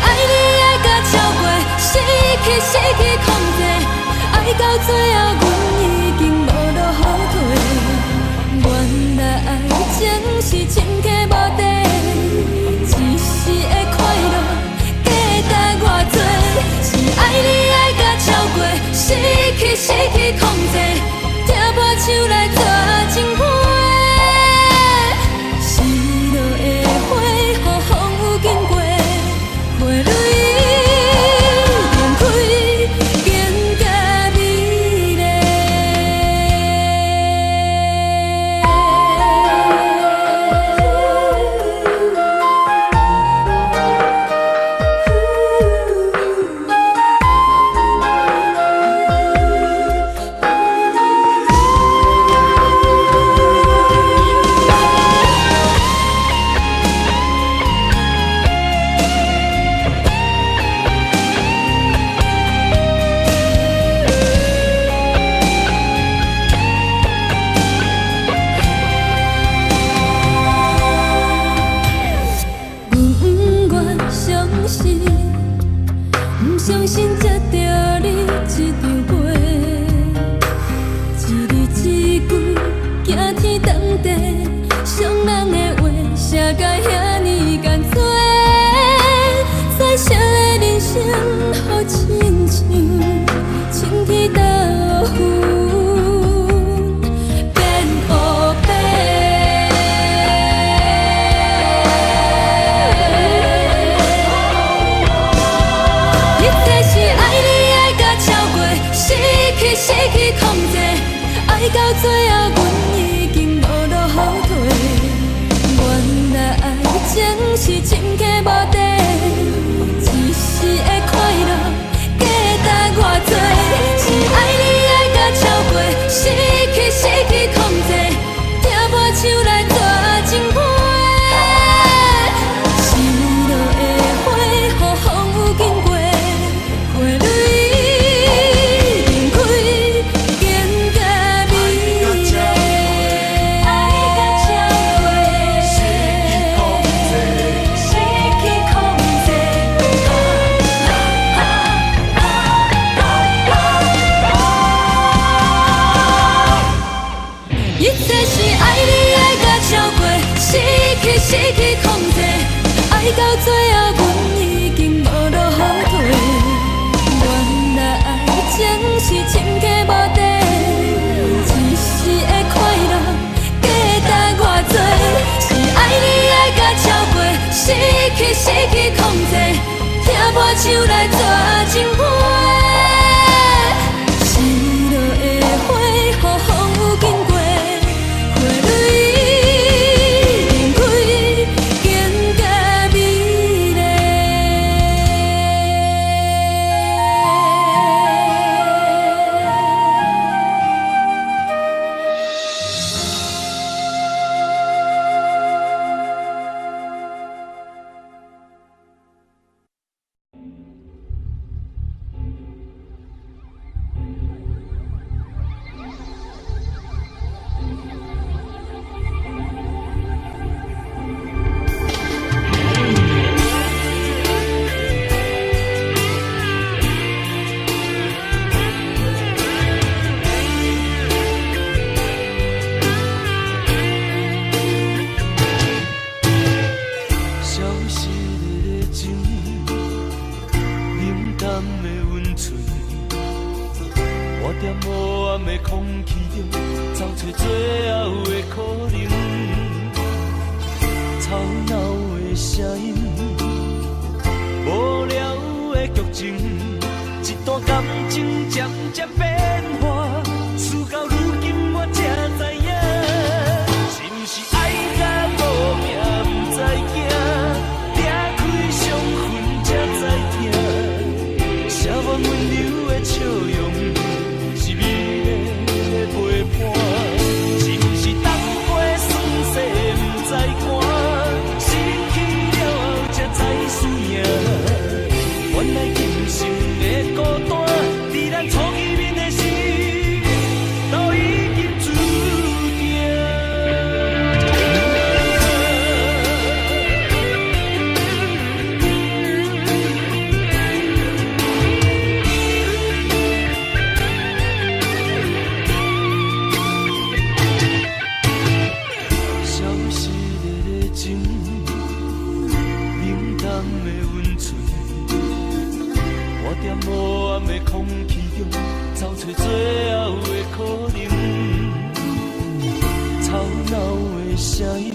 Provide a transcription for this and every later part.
爱你爱甲超过，失去控制，爱到最后阮已经无路好退。原来爱情是深刻无底，一时的快乐价值偌多。是爱你爱甲超过，失去控制，抓破手来做情花。失落的花，予风雨经过，花蕊连开，更加美丽。不相信才着你这张被，一字一句惊天动地，伤人的话写甲遐尼干脆，再少的人生，好亲像青天豆腐变黑白。失去控制，爱到最后，阮已经无路好退。原来爱情是深刻无底，一时的快乐价值偌多。是爱你爱甲超过，失去控制，抓破手来做情花。失落的花，予风雨经过，花蕊。失去控制，爱到最后，阮已经无路好退。原来爱情是深刻无底，一时的快乐价值偌多。是爱你爱甲超过，失去控制，抓破手来做情花。失落的花，予风雨经过，花蕊。暗的空气中，找找最后的可能。吵闹的声音，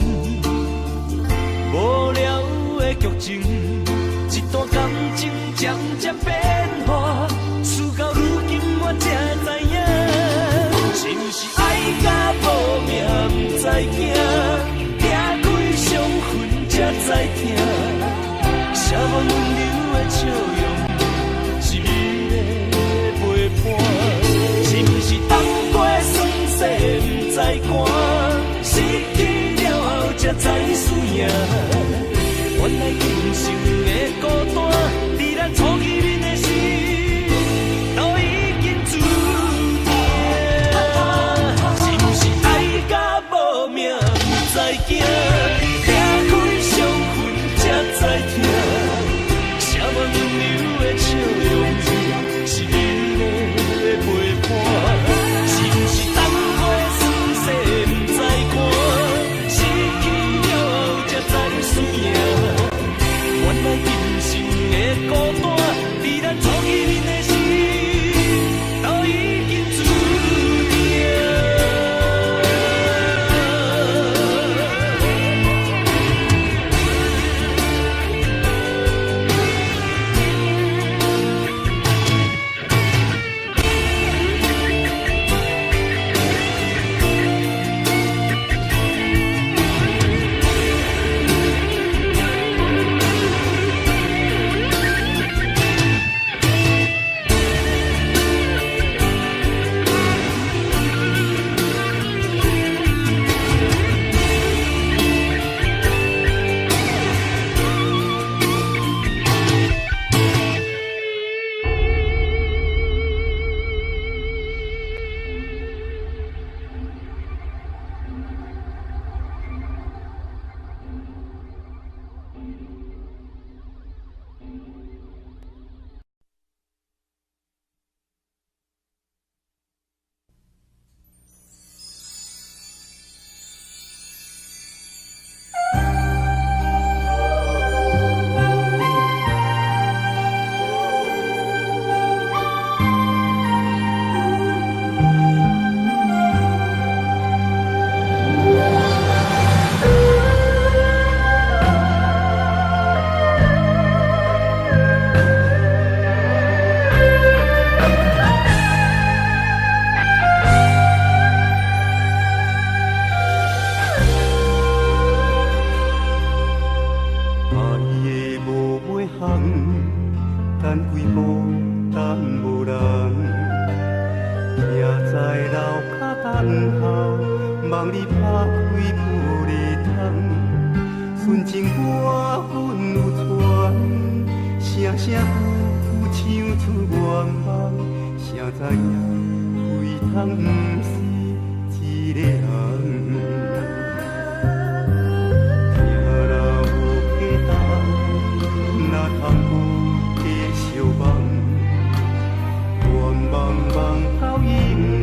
无聊的剧情，一段感情渐渐变化，事到如今我才知影，是不是爱甲无命不知惊，行开伤痕才知听，写满温柔的笑容，是美的陪伴，是不是当过酸涩不知寒。失去了后才知输赢，原来人生的孤单，伫咱初见面的时，都已经注定。是不是爱甲无命不知惊，拆开伤痕才知听，写满温柔的笑容，是美的陪伴。是不是当过酸涩不知寒？原来人生的孤单，伫咱初见面的时，都已经注定。等几步等无人，徛在楼骹等候，望你拍开玻璃窗。纯情歌阮有传，声声句句唱出愿望，谁知影非通不是一个人。听了有假等，哪通有假相望？愿望望到永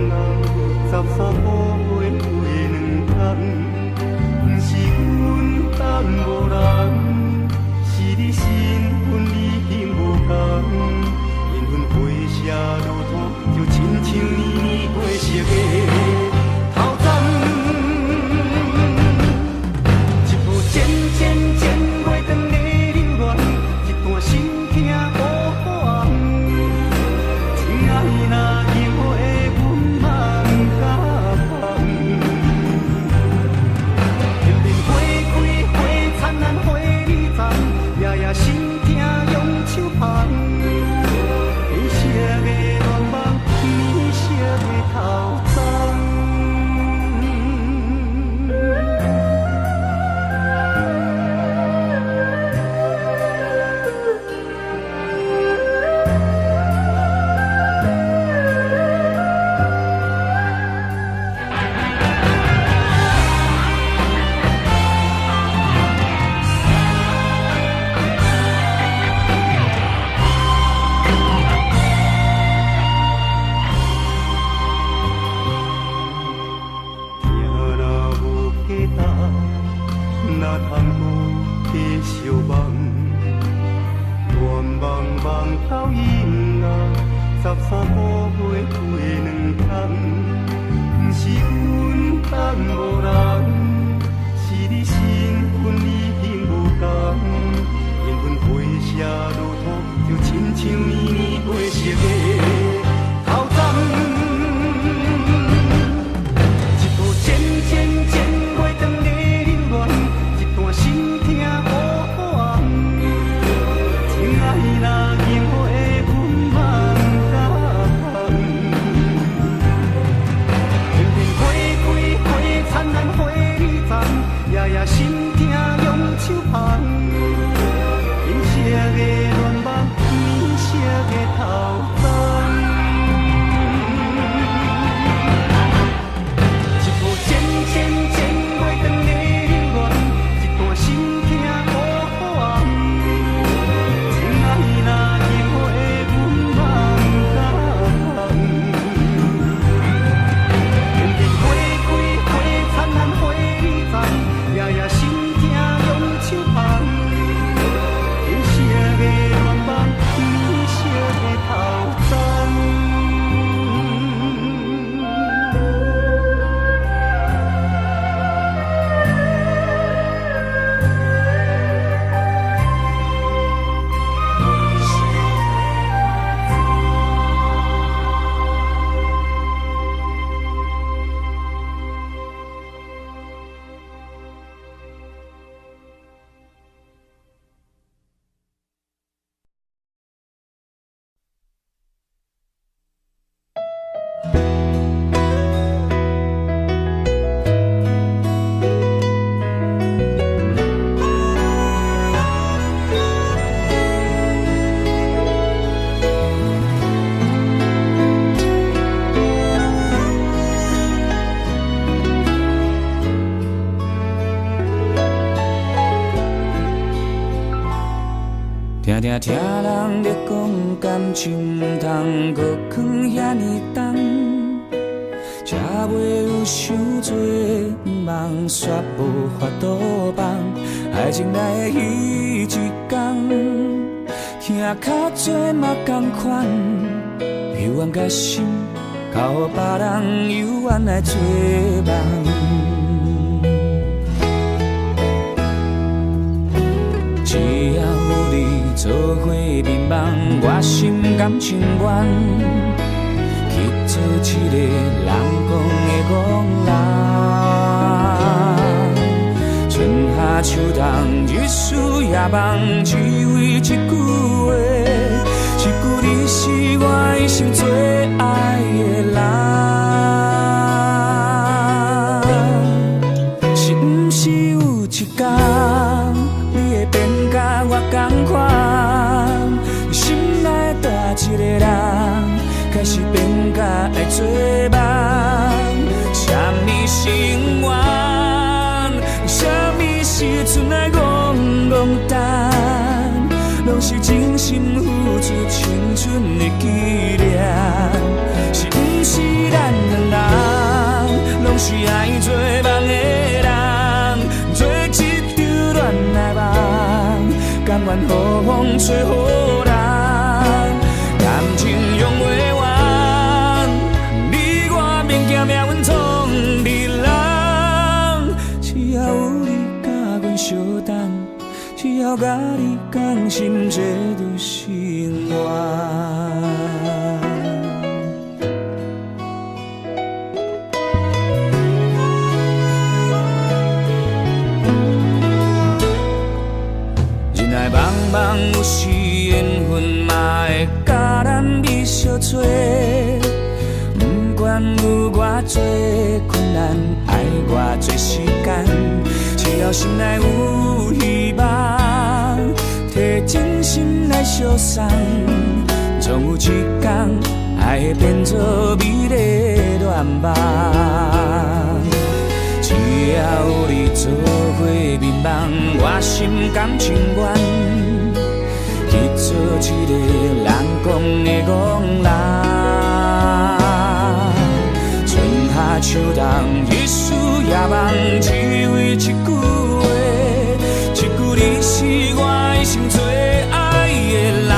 恒，13步飞过2天。不是阮等无人，是你身份已经无同。缘分回写路途，就亲像年年过熟的头针。13个月过2冬，不是阮等无人，是你身份已经无同。缘分飞写如土，就亲像年年过熟的头鬃。一步渐渐渐月长的流乱，一段心痛乌暗。情爱若永远阮茫敢。片片花开花灿烂花里丛，夜夜心痛用手捧。银色的乱梦，棉色的头鬃。一步渐渐渐月长的流乱，一段心痛乌暗。情爱若永远阮茫敢。片片花开花灿烂花里丛，夜夜心痛用手捧。银色的乱梦，棉色的头鬃。听听听人咧讲感情毋通搁藏遐尼重，才袂有伤多梦，煞无法度放。爱情来的迄一天，听较多嘛同款，幽怨甲心，交予别人幽怨来做梦。只要有你做伙眠梦，我心甘情愿去做一个人讲的憨人。春夏秋冬，日思夜梦，只为一句话，一句你是我一生最爱的人。是毋是有一天？我同款，你心内大一个人，开始变甲爱做梦。什么心愿，什么时阵来戆戆等，拢是真心付出青春的纪念。是毋是咱两人，拢是爱做梦的人，做一场恋爱梦。甘愿予风吹予人，感情用袂完，你我免惊命运创日人。只要有你甲阮相等，只要甲你讲心这就心愿。梦有时缘分嘛会甲咱美相做，不管有偌多困难，爱偌多时间，只要心内有希望，摕真心来相送，总有一天爱会变作美丽恋梦。只要有你做伙眠梦，我心甘情愿。去做一个人讲的憨人，春夏秋冬，日思夜梦，只为一句话，一句你是我一生最爱的人。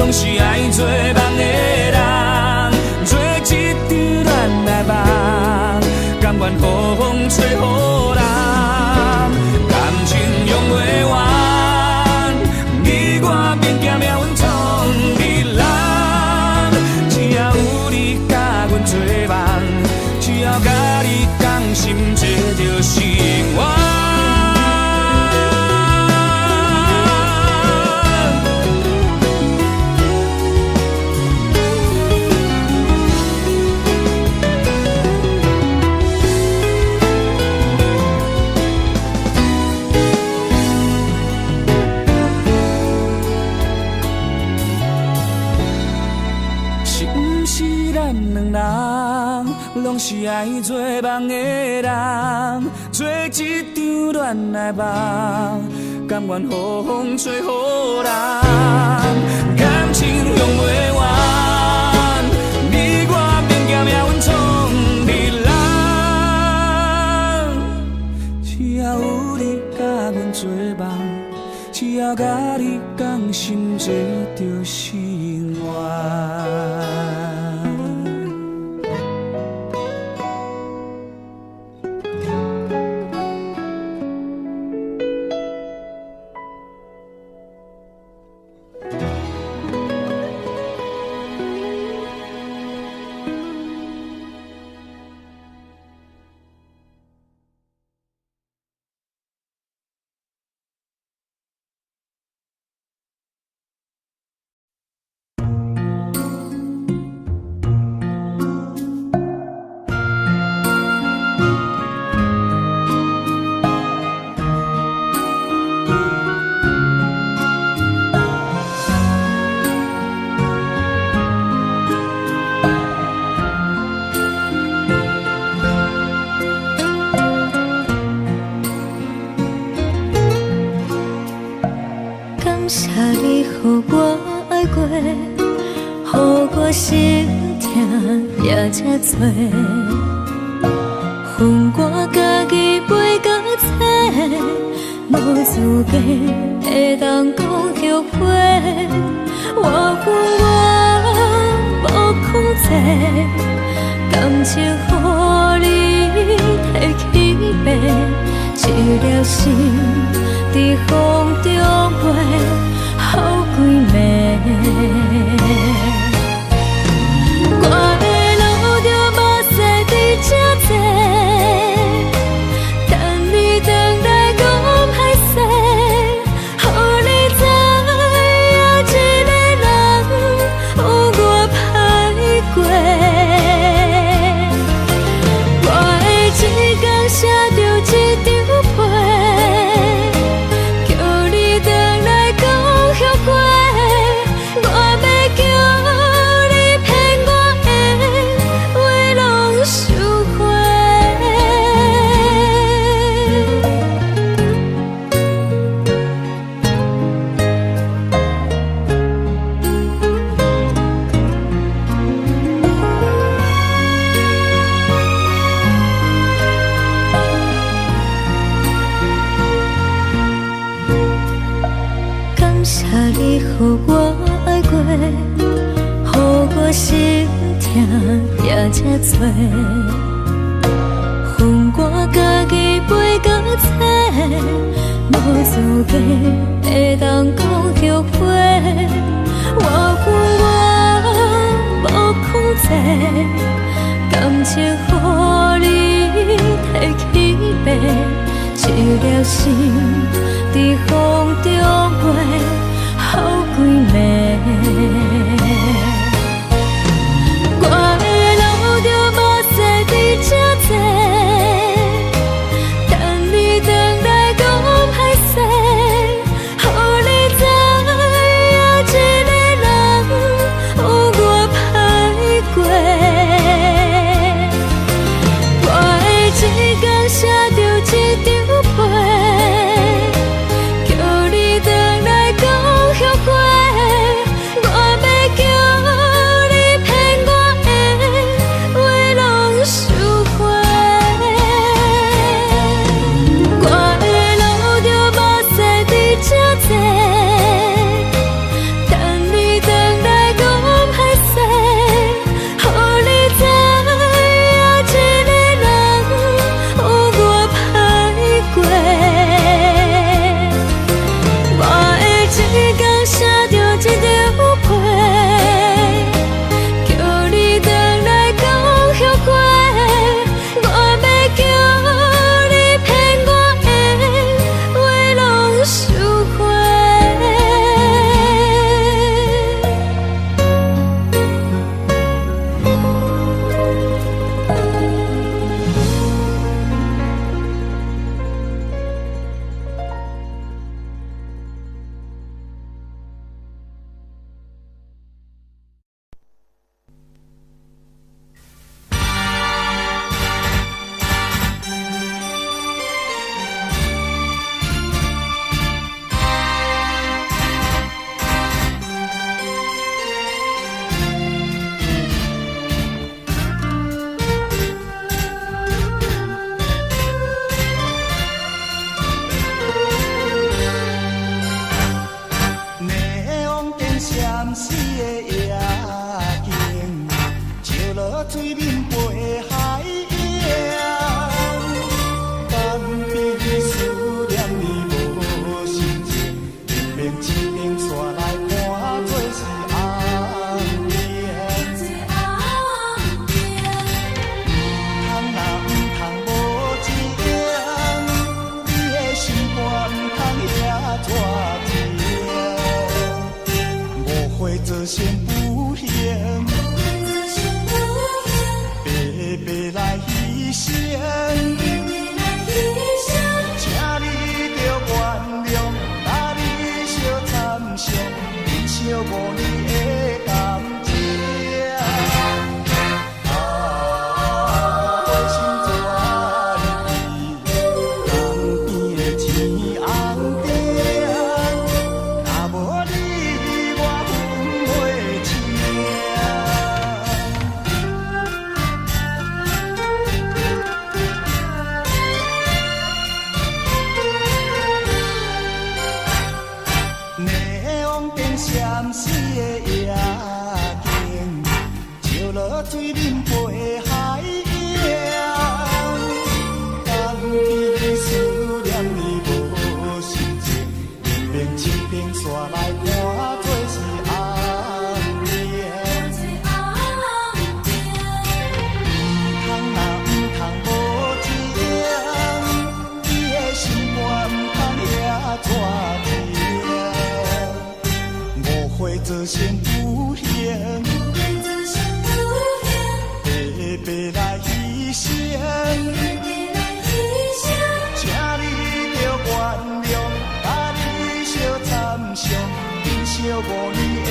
拢是爱做梦的人，做一场恋爱梦，甘愿雨风吹雨淋，感情用袂完，你我免惊命运冲你人，只要有你甲阮做梦，只要甲你同心，这就是生活。拢是爱做梦的人，做一场恋爱梦，甘愿雨风吹雨淋，感情用袂完，你我免惊命运冲你人，只要有你甲阮做梦，只要甲你同心，这就生活。予我爱过，予我心痛也这多，分我家己陪到底，无资格会当讲后悔。我分我无控制，感情予你提起飞，一粒心在风中飞。好几暝，我的路着目屎在这多，等你回来讲歹势，予你知影一个人有我歹过。我的一天写着一张被，叫你回来讲。我要叫你骗我的话，拢收回。感谢你，予我爱过，予我心痛也这多，分我家己陪到底，无资格会当讲后悔。我分我无控制，感情予你提起飞，一粒心在风中飞。好几暝，我的路着目屎在这多，等你回来讲歹势，予你知影一个人有我歹过。我的一天写着一张被，叫你回来讲。变闪死的夜景，照落水面陪海洋。放彼思念你无心情，明明一定煞来看做是红颜。通若唔通无情，你的心肝唔通遐拖情。误会做成有形，白白来牺牲。请你着原谅，甲你相参详，忍受5年的感情。我心怎离？江边的天红顶，若无你，我分袂清。霓虹灯闪死的夜景，照落水面陪海洋。当彼思念你无心情，明明一定煞来看做是红颜。通若唔通无情，你的心肝唔通遐拖情。误会做成有形，白白来牺牲。请你着原谅，甲你相参详，忍受5年的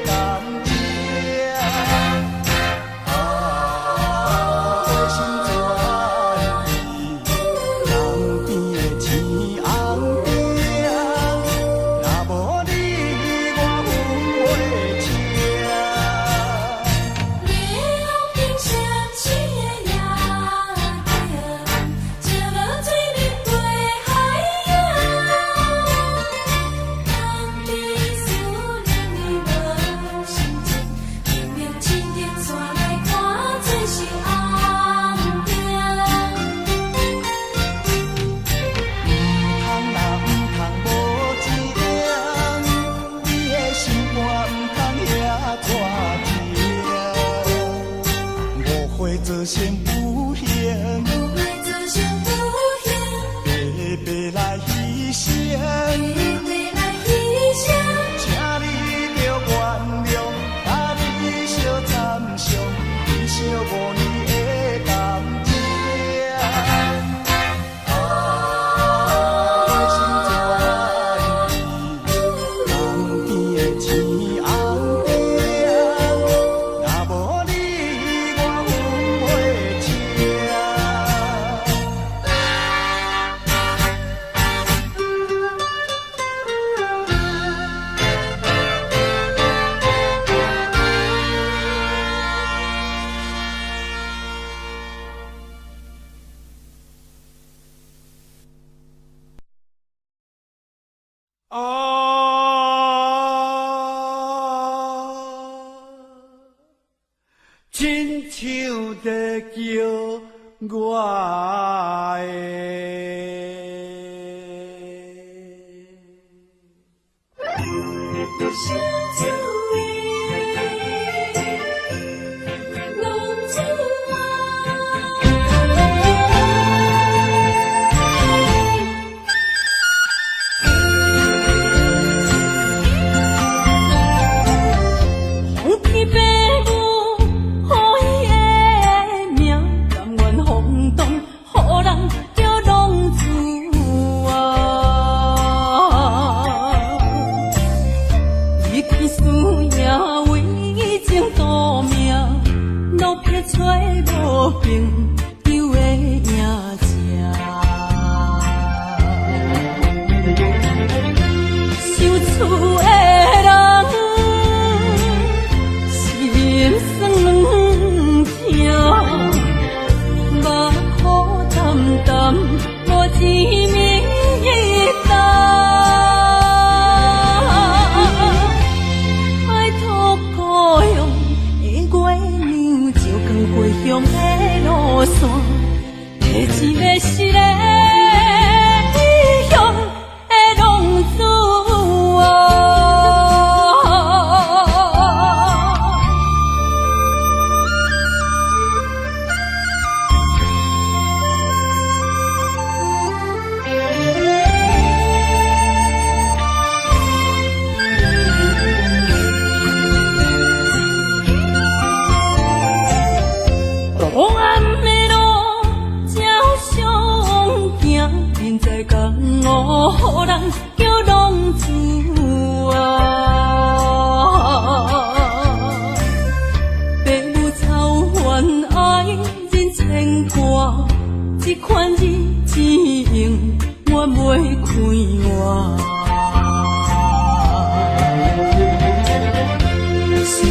感情。我心怎离？江边的天红顶，若无你，我分袂清。霓虹灯闪死的夜景，照落水面陪海洋。当彼思念你无心情，明明一定煞来看做是红颜。通若唔通无情，你的心肝唔通遐拖情。误会做成有形，白白来牺牲。请你着原谅，甲你相参详，忍受5年的感情。我心怎离？江边的天红顶，若无你，我分袂清。亲像在叫我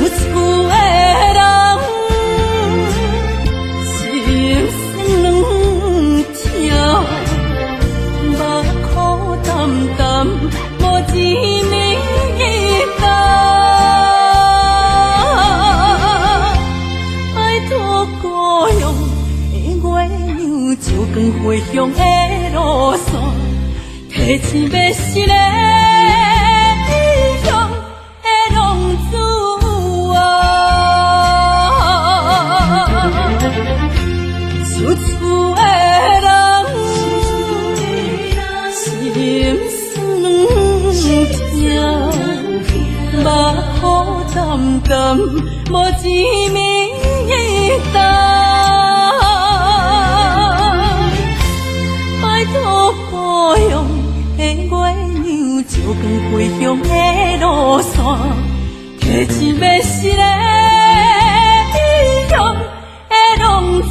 厝的人，心酸两条，目眶淡淡，无一年一冬。拜托故乡的月亮，照光回乡的路线，提醒要是个。有厝的人，心酸两条，目眶淡淡，无一暝一冬。拜托故乡的月亮，照光回乡的路线，提醒要是个异乡的浪子。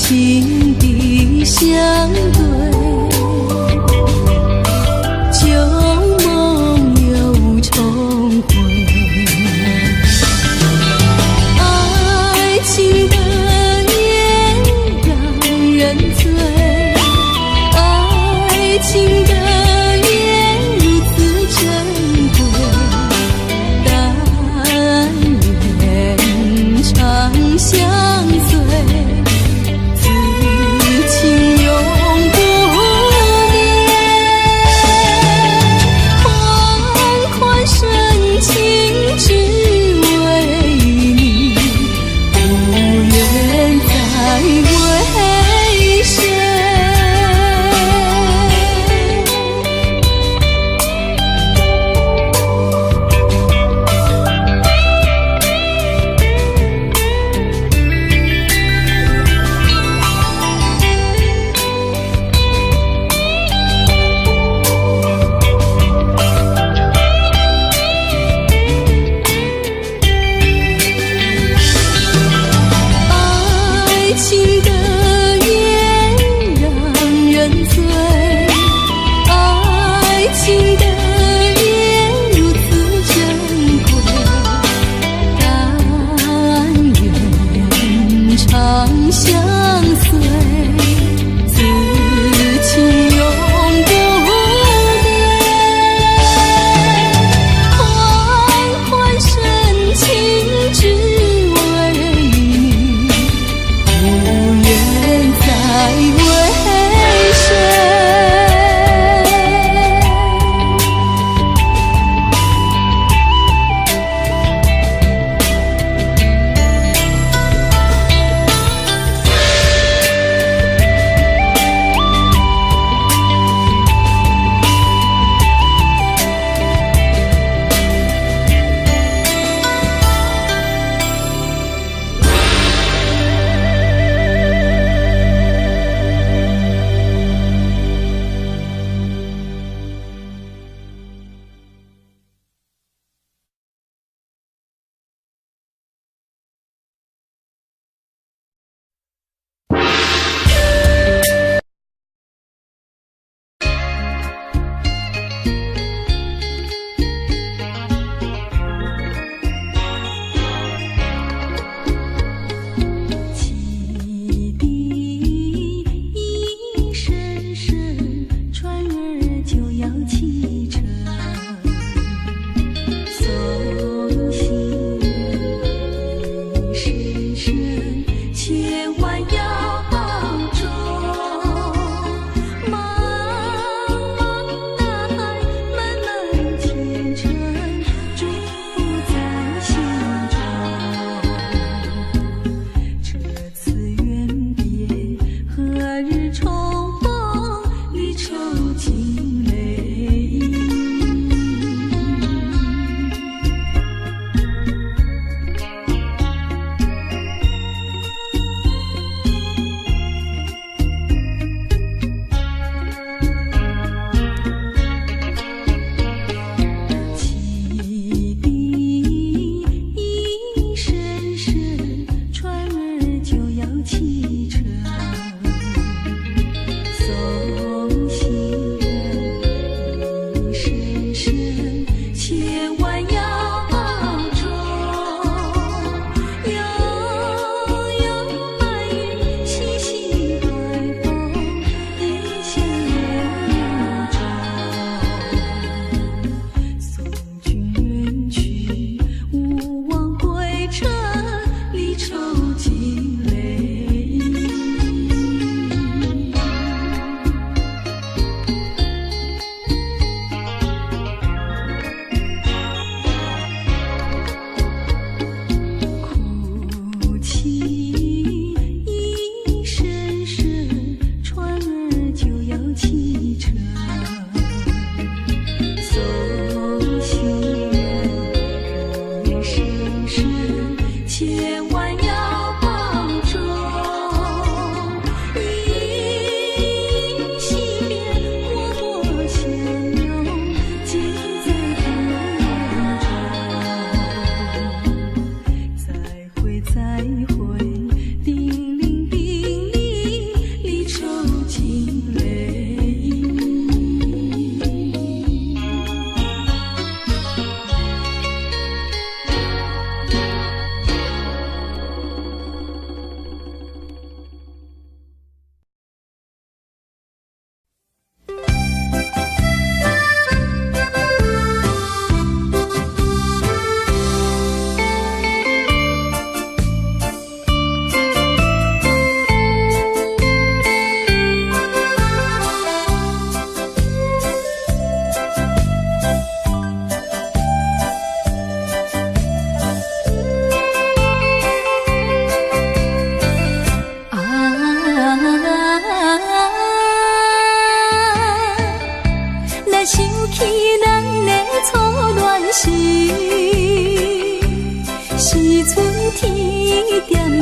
情的相对，旧梦又重回。爱情的夜让人醉，爱情的夜如此珍贵，但愿长相随。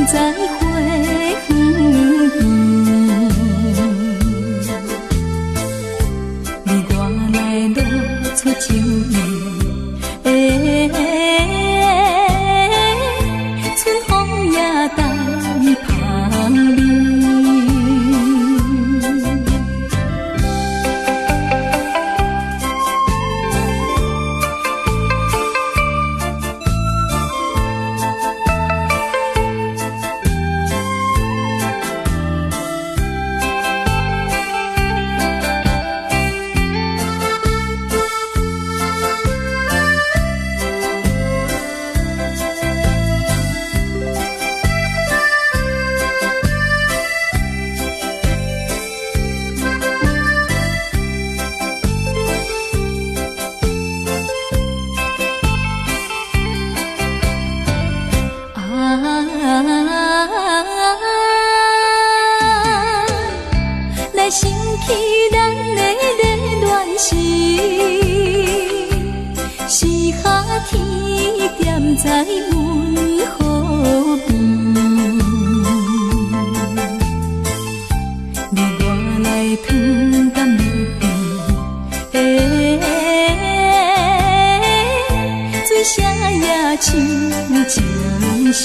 在花园你我来露出情意春风也带香味来升起咱的热恋时，时下天点在阮河边，你我来吞甘蜜甜，水声也像情诗。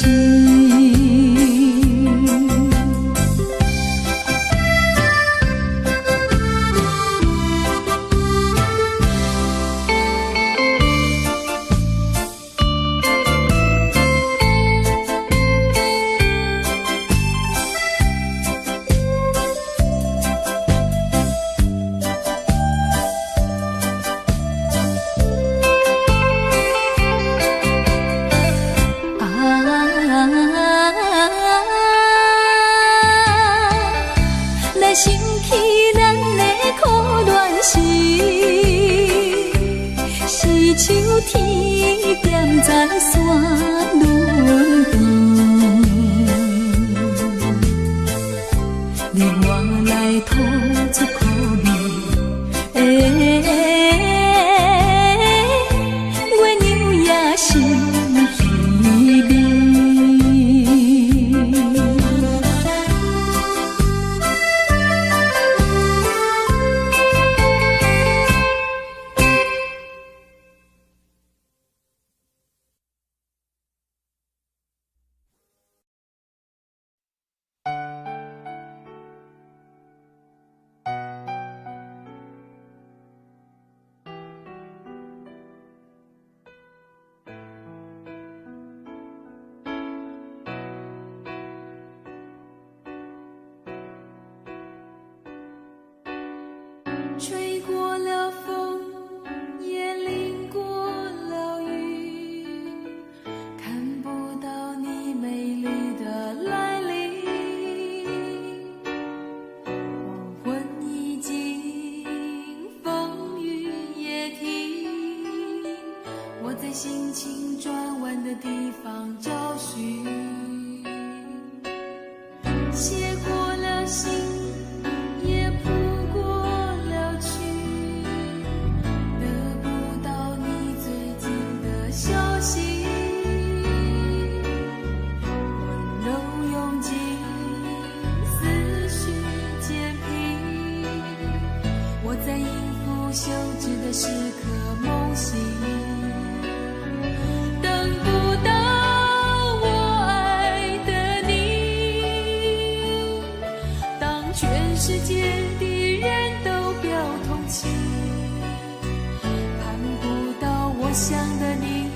来升起咱的苦恋时，是像天点在山仑边，你我来吐出苦味，月娘也是稀微。吹过了风，也淋过了雨，看不到你美丽的来临。黄昏已经，风雨也停，我在心情转弯的地方找寻，写过了信，也谱过了曲，得不到你最近的消息，温柔涌进思绪渐平，我在应付休止的时刻梦醒，等不到我爱的你，当全世界的人都表同情，盼不到我想的你，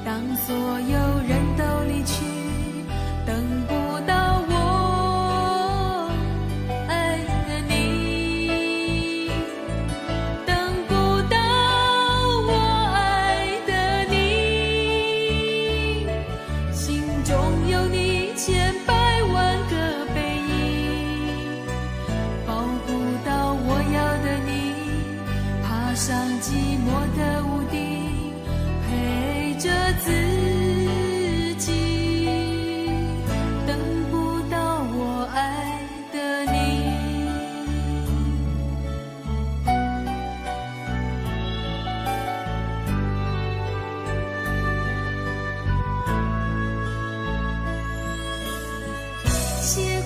当所有人都离去，等不到我爱的你，等不到我爱的你，心中有你千百万个背影，抱不到我要的你，爬上寂寞的屋顶，陪着自己。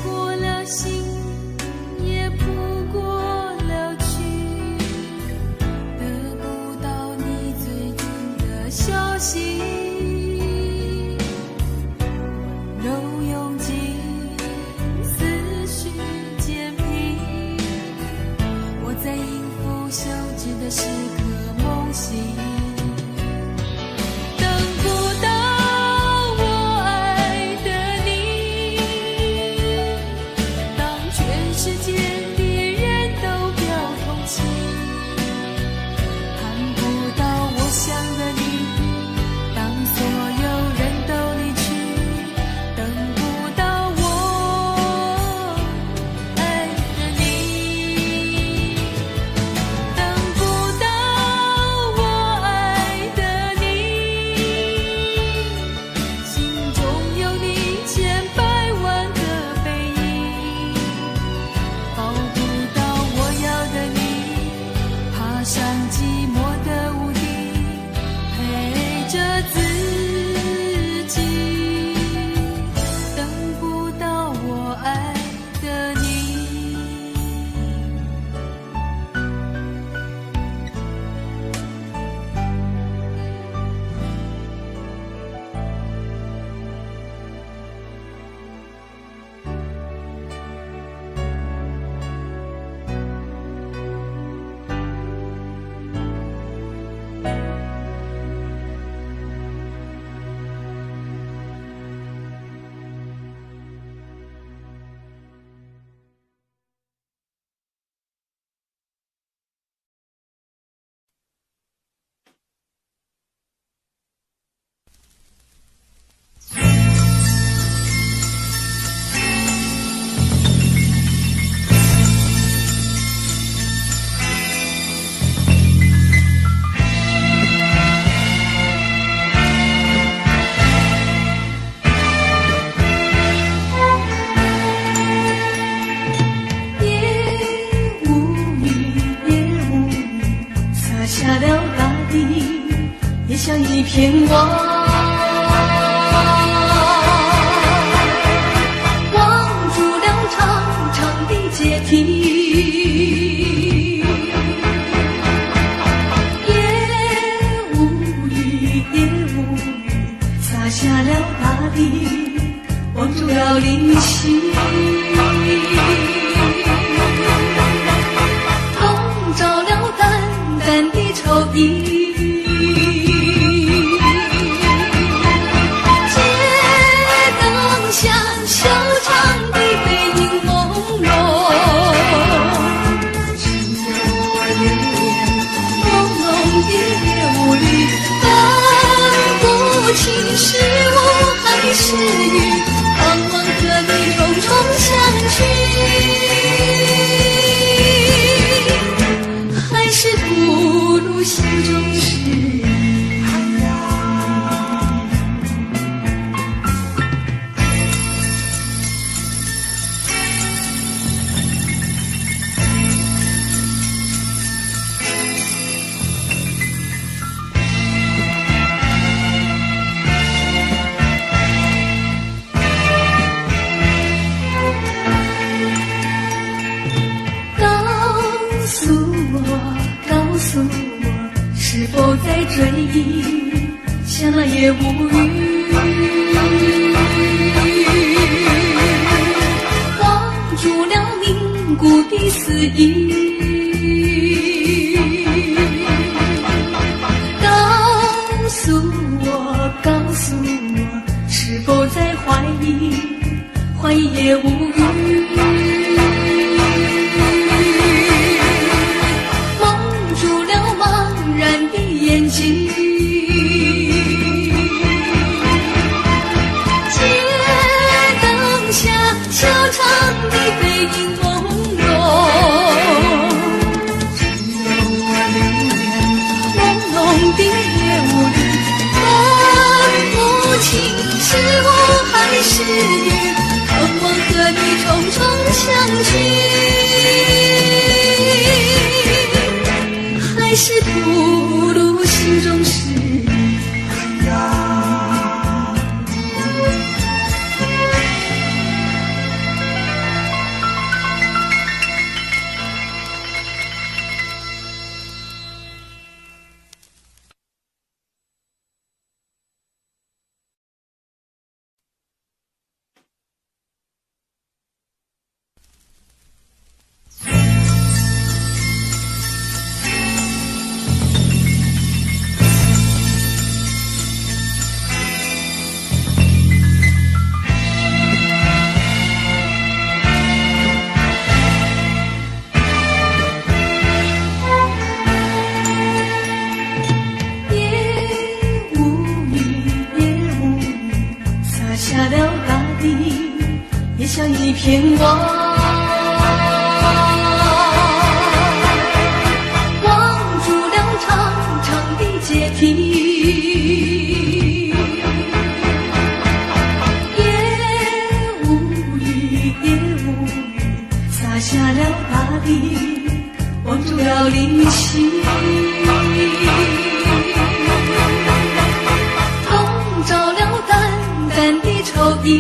过了心，也扑过了去，得不到你最近的消息，都用尽思绪煎皮，我在应付休止的时刻梦醒。像一片光，望住了长长的阶梯，也无语，也无语，洒下了大地，望住了灵犀，笼罩了淡淡的愁意。是雾还是雨，盼望和你重重相聚，还是吐露心中事。是否在追忆，想了也无语，望住了凝固的思忆，告诉我，是否在怀疑，怀疑也无语。眼睛，街灯下小长的背影朦胧，只有我留恋朦胧的夜雾里，分不清是雾还是雨，渴望和你重重相聚，还是吐露心中事。天外，望住了长长的阶梯，也无语，也无语，洒下了大地，望住了灵犀，笼罩了淡淡的愁意。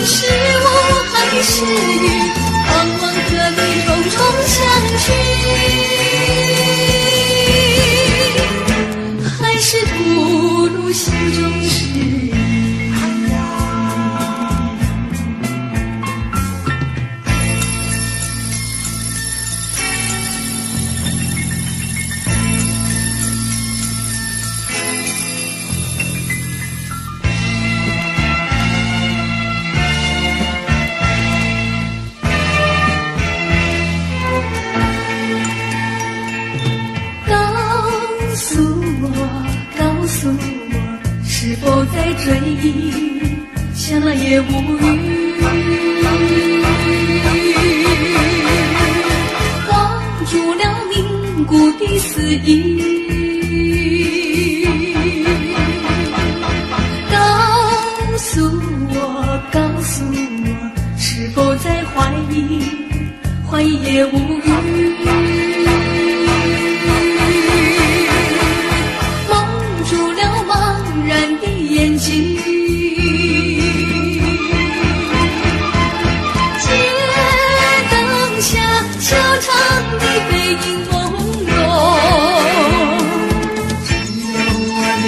是我还是雨，盼望和你重重相聚，还是吐露心中事意。是否在追忆，想了也无语，望住了凝固的思忆，告诉我，是否在怀疑，怀疑也无语。眼睛，街灯下小长的背影朦胧，只有我流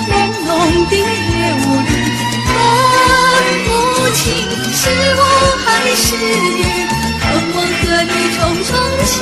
连朦胧的夜雾里，分不清是我还是雨，盼望和你重重相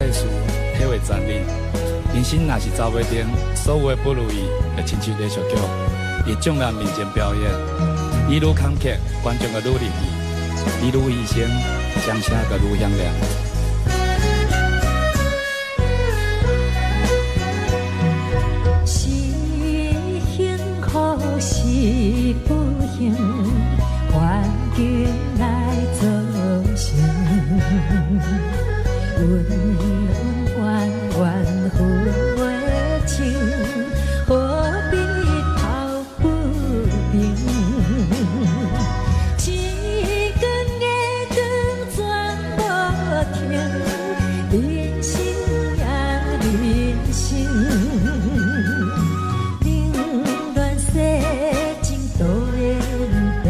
世事体会残忍，人生若是走袂定，所有的不如意，就亲像连续剧，伫众人面前表演。伊愈坎坷，观众就愈入戏；伊愈牺牲，掌声就愈响亮。是幸福是不幸，环境来造成。恩恩怨怨分袂清，何必头不平？一根月光转无停，人生呀人生，冷暖世情多缘分，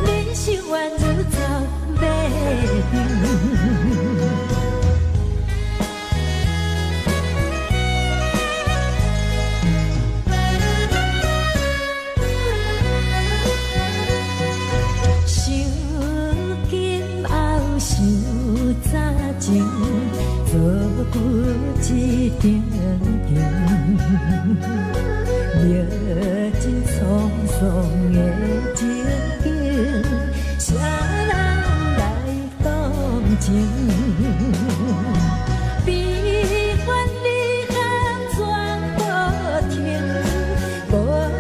人生愿如走马灯。做不一定定，历尽沧桑的情景，谁人来同情？悲欢离合全无停，无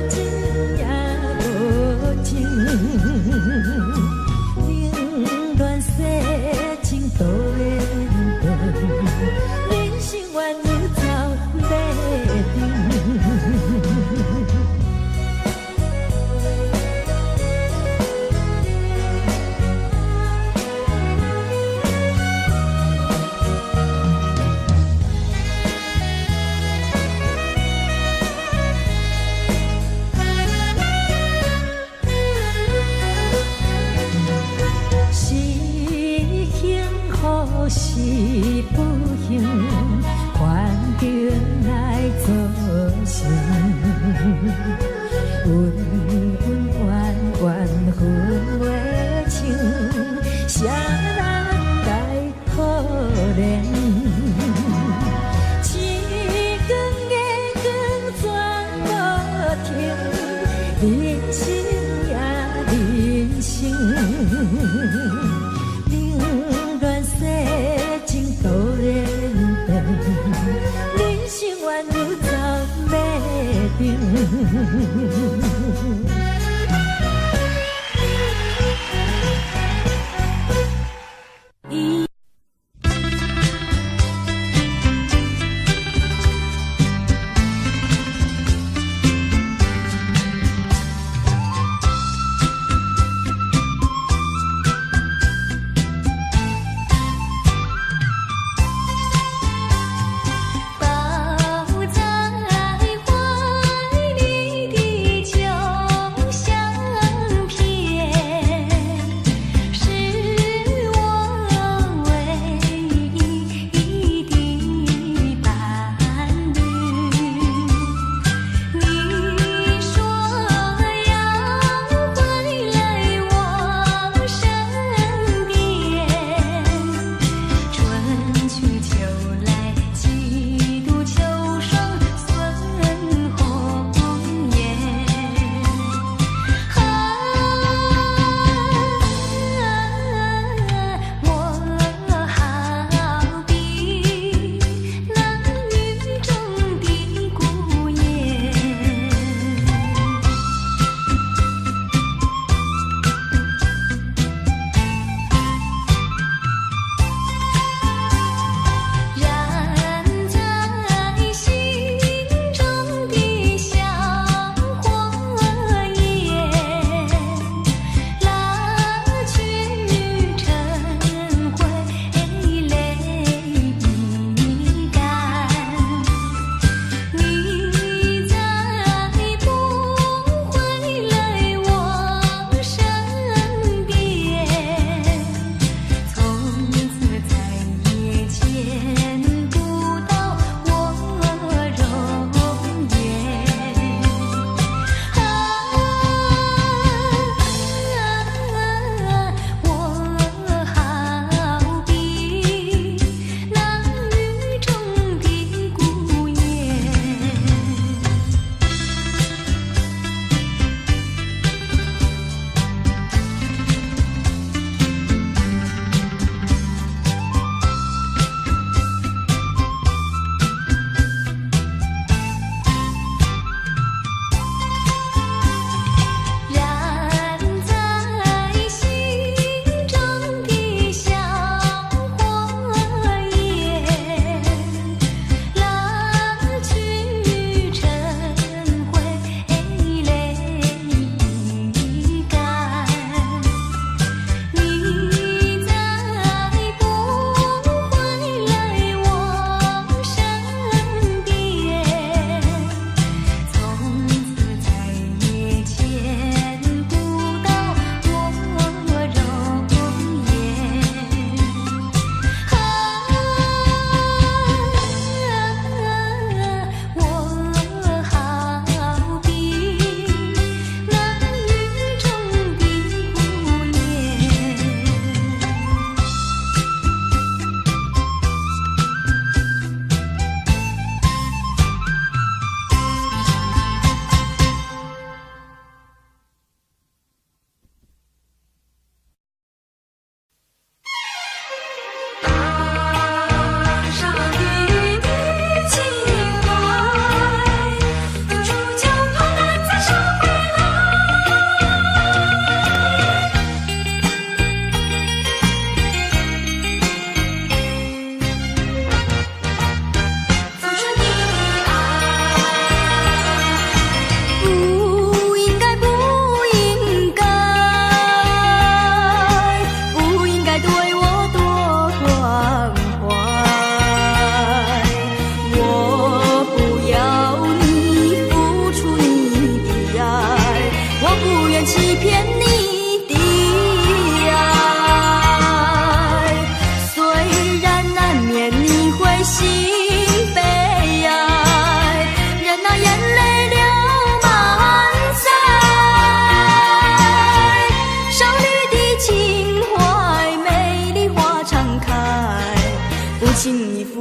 情也无情，冷暖世情多缘分。人生愿如走马灯。是幸福是不幸，环境来造成。恩恩怨怨分袂清，谁人来可怜？一根月光转无停，人生呀人生。冷暖世情多缘分，人生愿如走马灯。抱在怀里的家。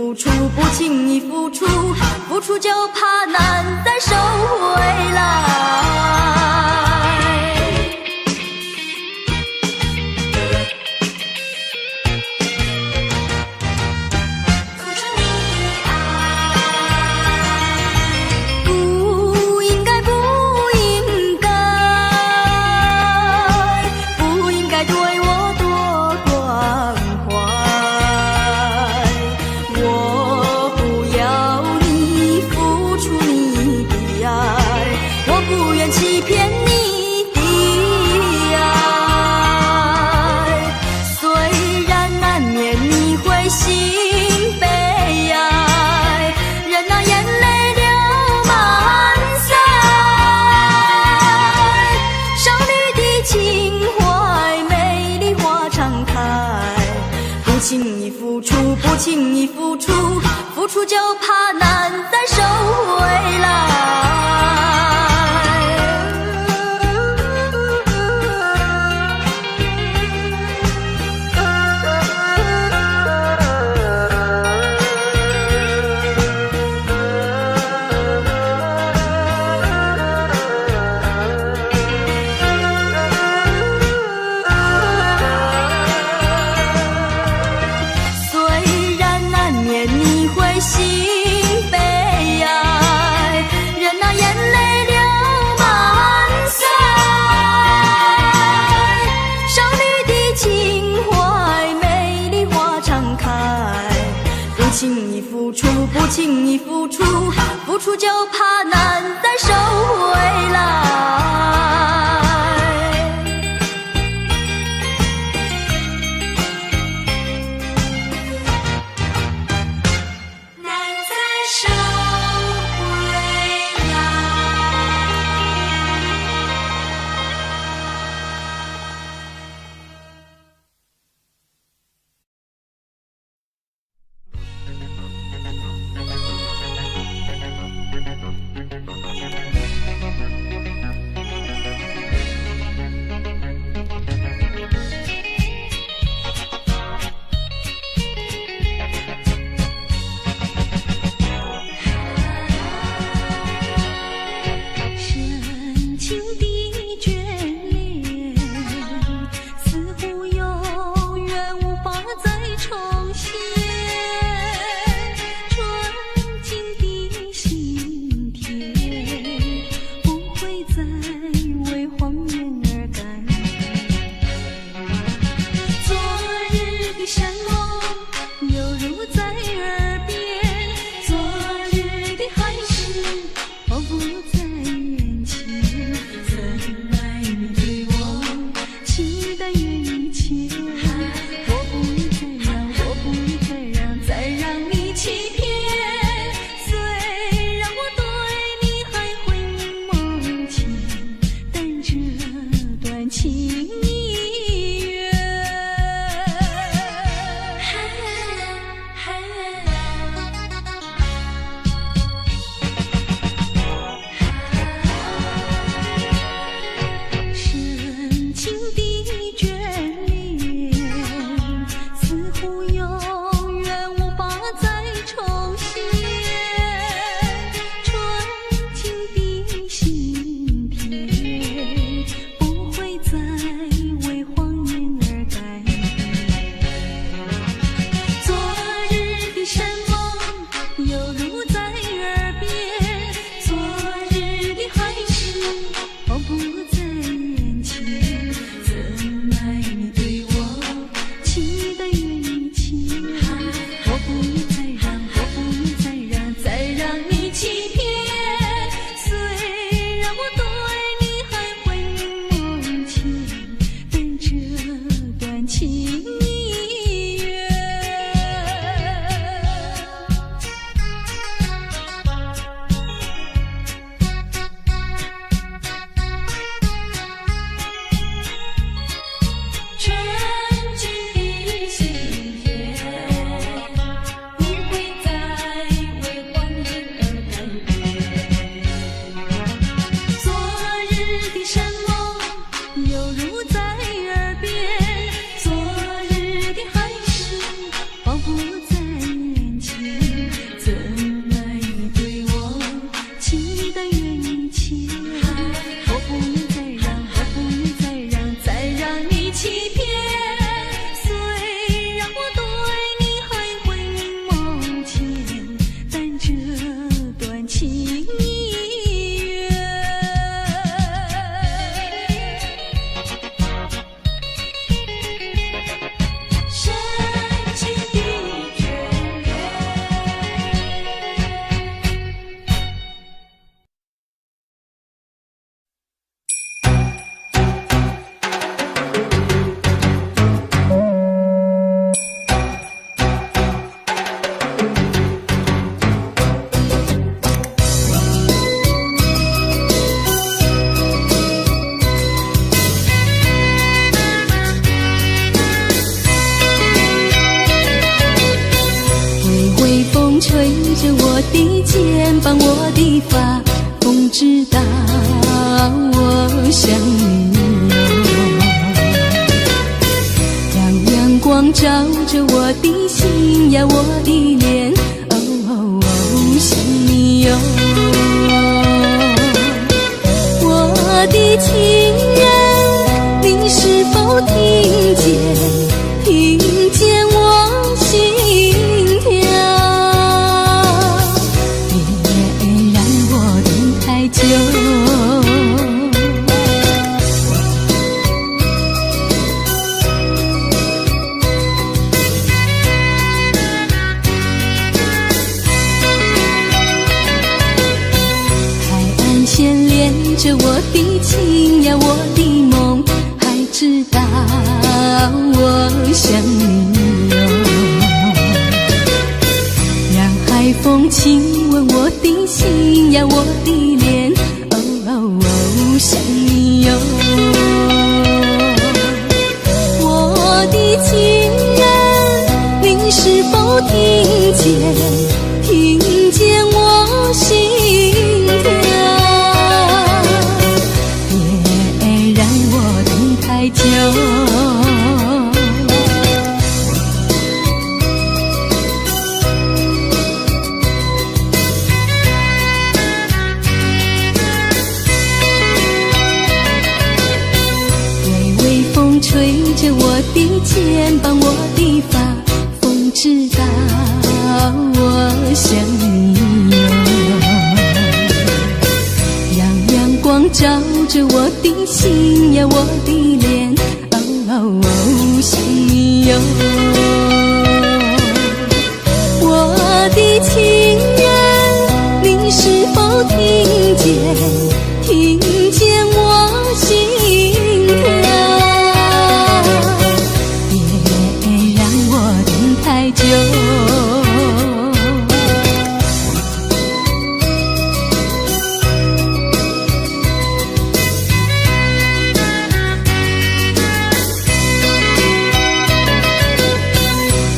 付出，不轻易付出，付出就怕难再收回来。不轻易付出，付出就怕难再收回来。不轻易付出，付出就怕难再收回来。难再收回来。的肩膀，我的发，风知道我想你哟。让阳光照着我的心呀，我的脸，哦，想你哟。我的情人，你是否听见？听见我心跳，别让我等太久。海岸线连着我的情呀，我的梦，还知道我想你哟。让海风亲吻我的心呀，我的脸，哦，想你哟。我的情人，你是否听见？听见我心跳，别让我等太久。吹着我的肩膀，我的发，风知道我想你哟。让阳光照着我的心呀，我的脸，哦，想你哟。我的情人，你是否听见？听见我心跳，太久。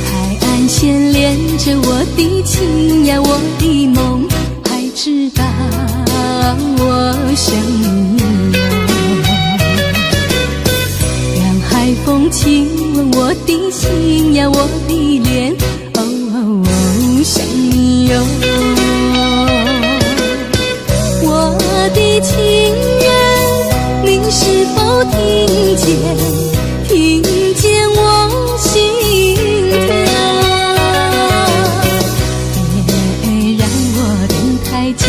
海岸线连着我的情呀，我的梦，还知道我想你哟。让海风亲吻我的心呀，我的脸，哦，想你哟。我的情人，你是否听见？听见我心跳，别让我等太久。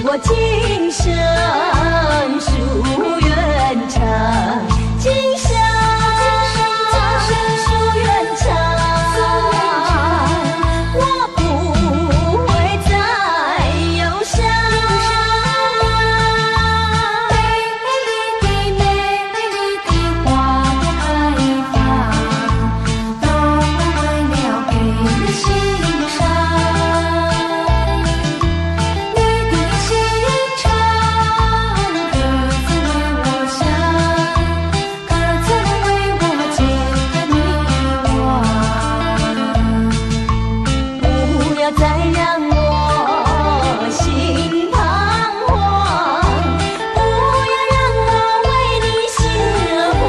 我今生夙愿长，今生夙愿长，我不会再忧伤。美丽的花朵开放，都为了给你欣赏。你的心肠，各自为我想，各自为我解开迷惘。不要再让我心彷徨，不要让我为你心惹慌。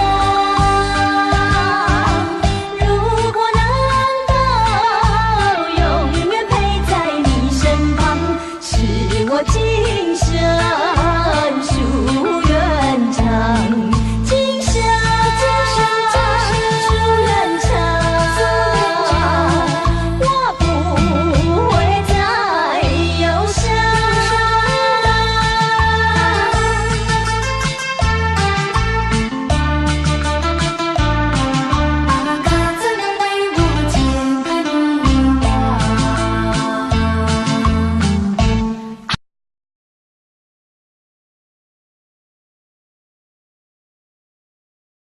如果能够永远陪在你身旁，是我今生